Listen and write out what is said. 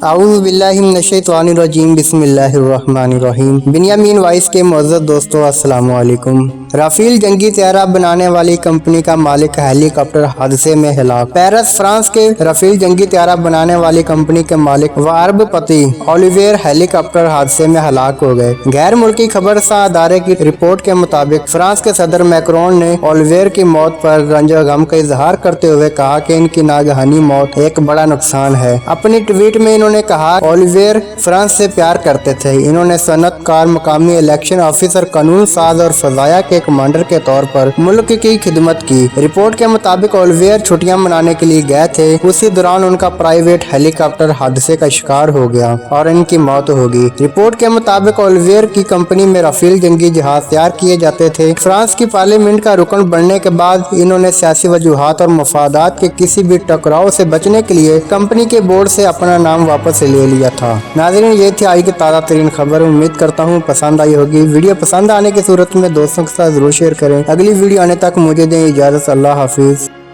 اعوذ باللہ من الشیطان الرجیم بسم اللہ الرحمن الرحیم۔ بنیامین وائس کے معزز دوستو السلام علیکم۔ رافیل جنگی طیارہ بنانے والی کمپنی کا مالک ہیلی کاپٹر حادثے میں ہلاک۔ پیرس فرانس کے رافیل جنگی طیارہ بنانے والی کمپنی کے مالک و ارب پتی اولیویر ہیلی کاپٹر حادثے میں ہلاک ہو گئے۔ غیر ملکی خبر ساز ادارے کی رپورٹ کے مطابق فرانس کے صدر میکرون نے اولیویر کی موت پر رنج و غم کا اظہار کرتے ہوئے کہا کہ ان کی ناگہانی موت ایک بڑا نقصان ہے۔ اپنی ٹویٹ میں انہوں نے کہا اولیویر فرانس سے پیار کرتے تھے۔ انہوں نے صنعت کار، مقامی الیکشن آفیسر، قانون ساز اور فضائیہ کے کمانڈر کے طور پر ملک کی خدمت کی۔ رپورٹ کے مطابق اولیویر چھٹیاں منانے کے لیے گئے تھے، اسی دوران ان کا پرائیویٹ ہیلی کاپٹر حادثے کا شکار ہو گیا اور ان کی موت ہو گئی۔ رپورٹ کے مطابق اولیویر کی کمپنی میں رافیل جنگی جہاز تیار کیے جاتے تھے۔ فرانس کی پارلیمنٹ کا رکن بننے کے بعد انہوں نے سیاسی وجوہات اور مفادات کے کسی بھی ٹکراؤ سے بچنے کے لیے کمپنی کے بورڈ سے اپنا نام واپس لے لیا تھا۔ ناظرین، یہ تھی آج کی تازہ ترین خبر۔ امید کرتا ہوں پسند آئی ہوگی۔ ویڈیو پسند آنے کی صورت میں دوستوں کے ساتھ ضرور شیئر کریں۔ اگلی ویڈیو آنے تک مجھے دیں اجازت۔ اللہ حافظ۔